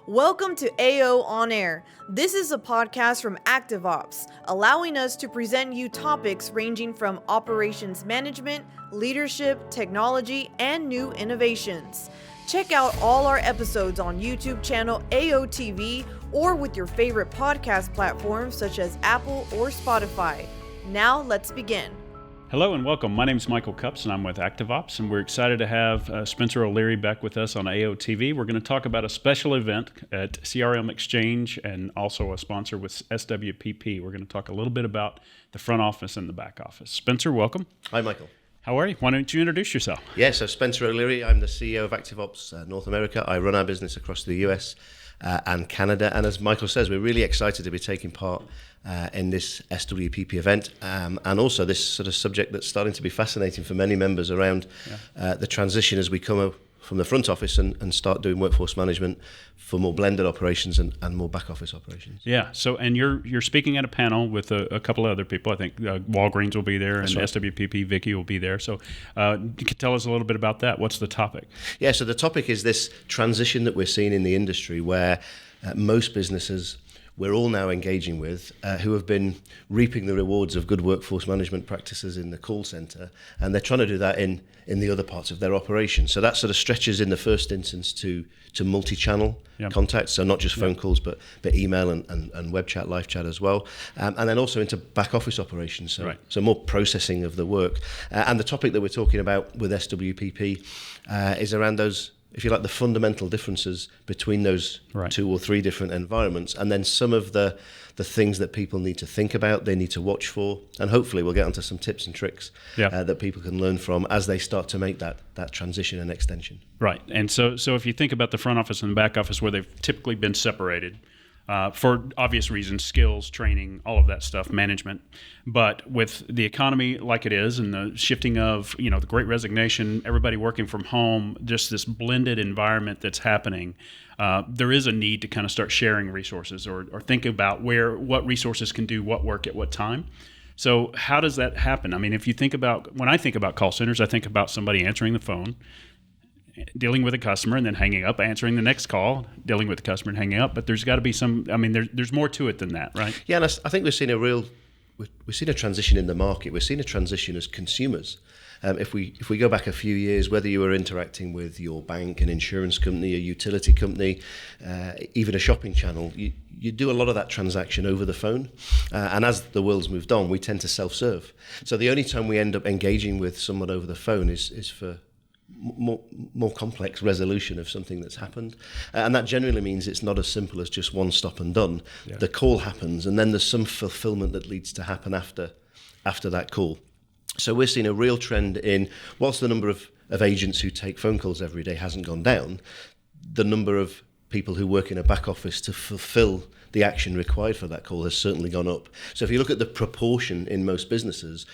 Welcome to AO On Air. This is a podcast from ActiveOps, allowing us to present you topics ranging from operations management, leadership, technology, and new innovations. Check out all our episodes on YouTube channel AOTv or with your favorite podcast platforms such as Apple or Spotify. Now let's begin. Hello and welcome. My name is Michael Cups and I'm with ActiveOps, and we're excited to have Spencer O Leary back with us on AOTv. We're going to talk about a special event at CRMXchange and also a sponsor with SWPP. We're going to talk a little bit about the front office and the back office. Spencer, welcome. Hi, Michael. How are you? Why don't you introduce yourself? Yeah, so Spencer O Leary, I'm the CEO of ActiveOps North America. I run our business across the US and Canada. And as Michael says, we're really excited to be taking part in this SWPP event, and also this sort of subject that's starting to be fascinating for many members around the transition as we come from the front office and start doing workforce management for more blended operations and more back office operations. Yeah. So, and you're speaking at a panel with a couple of other people. I think Walgreens will be there, and right. SWPP Vicky will be there. So, you could tell us a little bit about that. What's the topic? Yeah. So the topic is this transition that we're seeing in the industry, where most businesses we're all now engaging with who have been reaping the rewards of good workforce management practices in the call center, and they're trying to do that in the other parts of their operation. So that sort of stretches in the first instance to multi-channel contacts, so not just phone calls, but email and web chat, live chat as well, and then also into back office operations, so more processing of the work. And the topic that we're talking about with SWPP is around those, if you like, the fundamental differences between those two or three different environments, and then some of the things that people need to think about, they need to watch for, and hopefully we'll get onto some tips and tricks that people can learn from as they start to make that transition and extension. Right, and so if you think about the front office and the back office where they've typically been separated, for obvious reasons, skills, training, all of that stuff, management. But with the economy like it is and the shifting of, the great resignation, everybody working from home, just this blended environment that's happening, there is a need to kind of start sharing resources or think about what resources can do what work at what time. So how does that happen? I mean, when I think about call centers, I think about somebody answering the phone, dealing with a customer and then hanging up, answering the next call, dealing with the customer and hanging up. But there's got to be there's more to it than that, right? Yeah, and I think we've seen a transition in the market. We've seen a transition as consumers. If we go back a few years, whether you were interacting with your bank, an insurance company, a utility company, even a shopping channel, you do a lot of that transaction over the phone. And as the world's moved on, we tend to self-serve. So the only time we end up engaging with someone over the phone is for more complex resolution of something that's happened, and that generally means it's not as simple as just one stop and done. The call happens, and then there's some fulfillment that leads to happen after that call. So we're seeing a real trend in, whilst the number of agents who take phone calls every day hasn't gone down, the number of people who work in a back office to fulfill the action required for that call has certainly gone up. So if you look at the proportion in most businesses,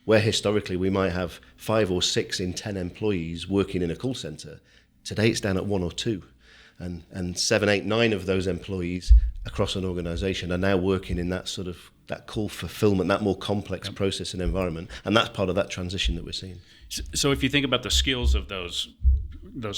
where historically we might have 5 or 6 in 10 employees working in a call center, today it's down at 1 or 2. And 7, 8, 9 of those employees across an organization are now working in that sort of that call fulfillment, that more complex process and environment. And that's part of that transition that we're seeing. So if you think about the skills of those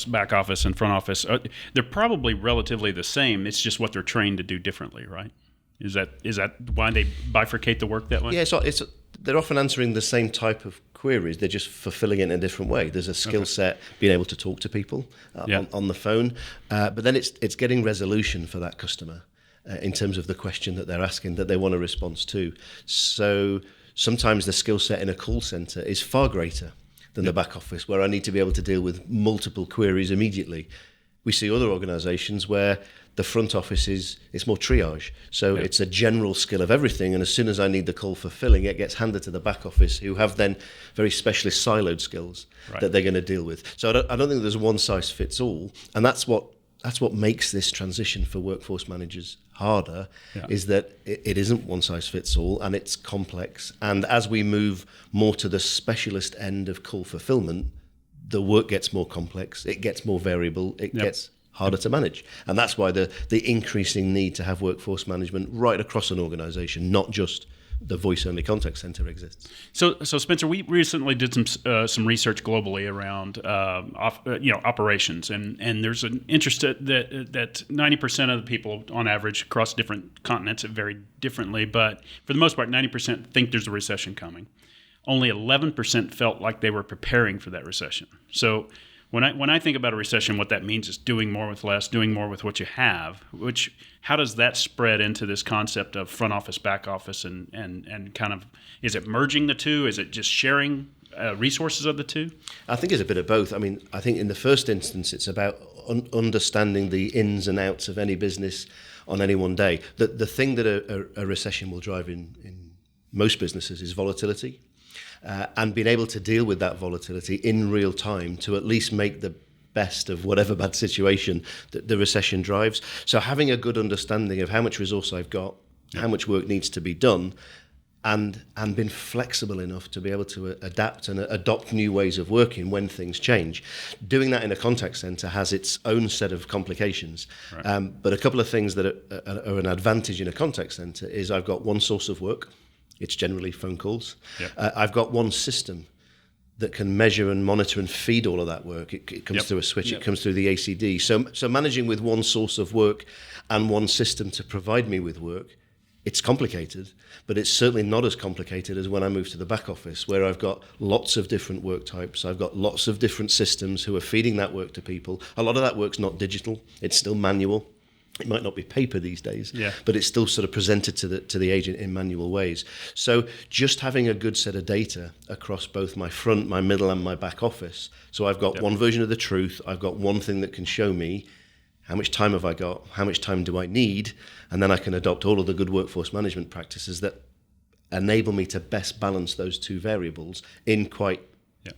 back office and front office, they're probably relatively the same. It's just what they're trained to do differently, right? Is that why they bifurcate the work that way? Yeah, so they're often answering the same type of queries. They're just fulfilling it in a different way. There's a skill set, being able to talk to people on the phone, but then it's getting resolution for that customer in terms of the question that they're asking that they want a response to. So sometimes the skill set in a call center is far greater than the back office, where I need to be able to deal with multiple queries immediately. We see other organizations where the front office it's more triage. So it's a general skill of everything, and as soon as I need the call fulfilling, it gets handed to the back office, who have then very specialist siloed skills that they're going to deal with. So I don't think there's one size fits all, and that's what makes this transition for workforce managers harder, is that it isn't one size fits all, and it's complex. And as we move more to the specialist end of call fulfillment, the work gets more complex, it gets more variable, it gets harder to manage. And that's why the increasing need to have workforce management right across an organization, not just the voice-only contact center exists. So Spencer, we recently did some research globally around operations, and there's an interest that 90% of the people on average across different continents, it varied differently, but for the most part, 90% think there's a recession coming. Only 11% felt like they were preparing for that recession. So when I think about a recession, what that means is doing more with less, doing more with what you have. How does that spread into this concept of front office, back office, and kind of, is it merging the two? Is it just sharing resources of the two? I think it's a bit of both. I mean, I think in the first instance, it's about understanding the ins and outs of any business on any one day. The thing that a recession will drive in most businesses is volatility. And being able to deal with that volatility in real time to at least make the best of whatever bad situation that the recession drives. So having a good understanding of how much resource I've got, how much work needs to be done, and been flexible enough to be able to adapt and adopt new ways of working when things change. Doing that in a contact center has its own set of complications. Right. But a couple of things that are an advantage in a contact center is I've got one source of work. It's generally phone calls. Yep. I've got one system that can measure and monitor and feed all of that work. It comes through a switch. It comes through the ACD. So managing with one source of work and one system to provide me with work, it's complicated, but it's certainly not as complicated as when I move to the back office, where I've got lots of different work types. I've got lots of different systems who are feeding that work to people. A lot of that work's not digital. It's still manual. It might not be paper these days, but it's still sort of presented to the agent in manual ways. So just having a good set of data across both my front, my middle, and my back office. So I've got one version of the truth. I've got one thing that can show me how much time have I got, how much time do I need, and then I can adopt all of the good workforce management practices that enable me to best balance those two variables in quite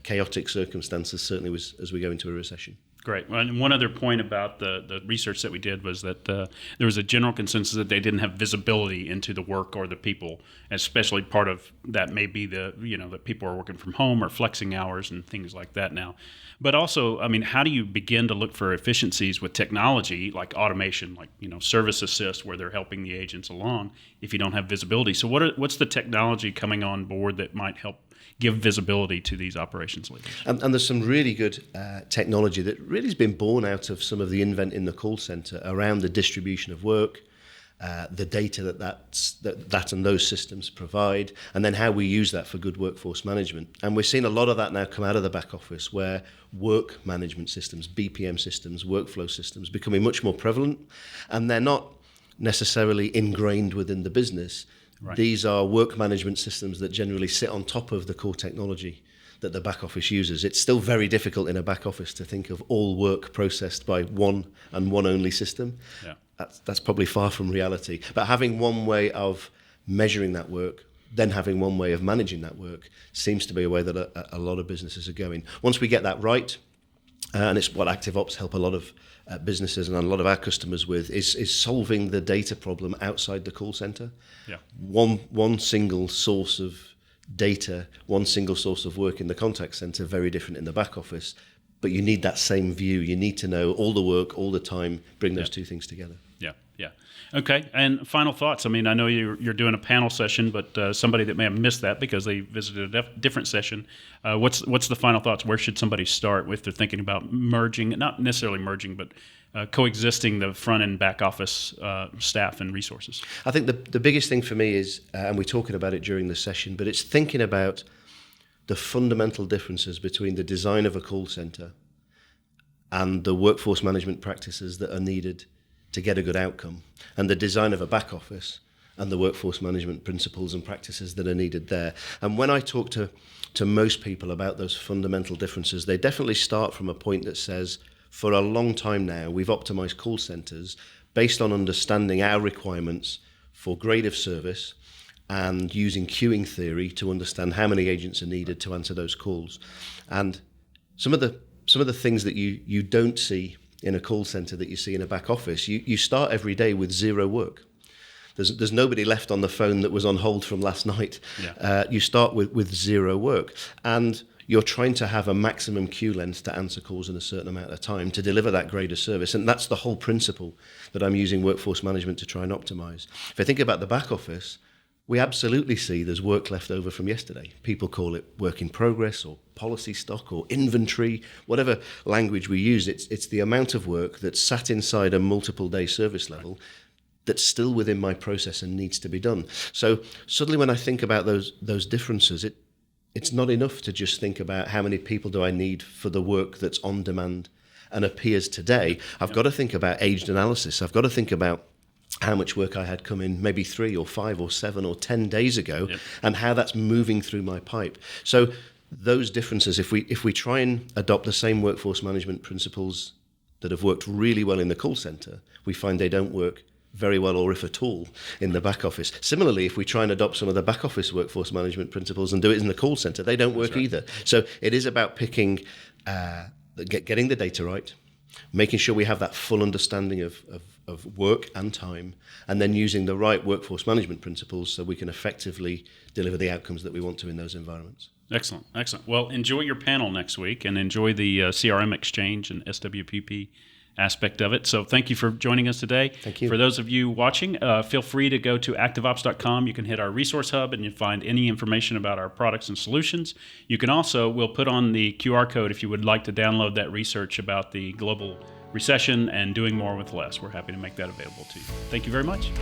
chaotic circumstances, certainly as we go into a recession. Great. And one other point about the research that we did was that there was a general consensus that they didn't have visibility into the work or the people, especially part of that may be that people are working from home or flexing hours and things like that now. But also, I mean, how do you begin to look for efficiencies with technology like automation, like, service assist where they're helping the agents along if you don't have visibility? So what's the technology coming on board that might help give visibility to these operations leaders? And there's some really good technology that really has been born out of some of the invent in the call center around the distribution of work, the data that and those systems provide, and then how we use that for good workforce management. And we're seeing a lot of that now come out of the back office, where work management systems, BPM systems, workflow systems becoming much more prevalent, and they're not necessarily ingrained within the business. Right. These are work management systems that generally sit on top of the core technology that the back office uses. It's still very difficult in a back office to think of all work processed by one and one only system. Yeah. That's probably far from reality. But having one way of measuring that work, then having one way of managing that work, seems to be a way that a lot of businesses are going. Once we get that right, and it's what ActiveOps help a lot of businesses and a lot of our customers with, is solving the data problem outside the call center. Yeah. One single source of data, one single source of work in the contact center, very different in the back office. But you need that same view. You need to know all the work, all the time, bring those two things together. Yeah. Okay, and final thoughts. I mean, I know you're doing a panel session, but somebody that may have missed that because they visited a different session, what's the final thoughts? Where should somebody start if they're thinking about merging, not necessarily merging, but coexisting the front and back office staff and resources? I think the biggest thing for me is, and we're talking about it during the session, but it's thinking about the fundamental differences between the design of a call center and the workforce management practices that are needed to get a good outcome, and the design of a back office and the workforce management principles and practices that are needed there. And when I talk to most people about those fundamental differences, they definitely start from a point that says, for a long time now, we've optimized call centers based on understanding our requirements for grade of service and using queuing theory to understand how many agents are needed to answer those calls. And some of the things that you don't see in a call center that you see in a back office, you start every day with zero work. There's nobody left on the phone that was on hold from last night. Yeah. You start with zero work, and you're trying to have a maximum queue length to answer calls in a certain amount of time to deliver that grade of service. And that's the whole principle that I'm using workforce management to try and optimize. If I think about the back office, we absolutely see there's work left over from yesterday. People call it work in progress or policy stock or inventory, whatever language we use. It's the amount of work that's sat inside a multiple day service level that's still within my process and needs to be done. So suddenly when I think about those differences, it's not enough to just think about how many people do I need for the work that's on demand and appears today. I've got to think about aged analysis. I've got to think about how much work I had come in maybe 3 or 5 or 7 or 10 days ago, and how that's moving through my pipe. So those differences, if we try and adopt the same workforce management principles that have worked really well in the call center, we find they don't work very well, or if at all, in the back office. Similarly, if we try and adopt some of the back office workforce management principles and do it in the call center, they don't work either. So it is about picking, getting the data right, making sure we have that full understanding of work and time, and then using the right workforce management principles so we can effectively deliver the outcomes that we want to in those environments. Excellent. Well, enjoy your panel next week, and enjoy the CRMXchange and SWPP aspect of it. So thank you for joining us today. Thank you. For those of you watching, feel free to go to activeops.com. You can hit our resource hub and you'll find any information about our products and solutions. You can also, we'll put on the QR code if you would like to download that research about the global recession and doing more with less. We're happy to make that available to you. Thank you very much.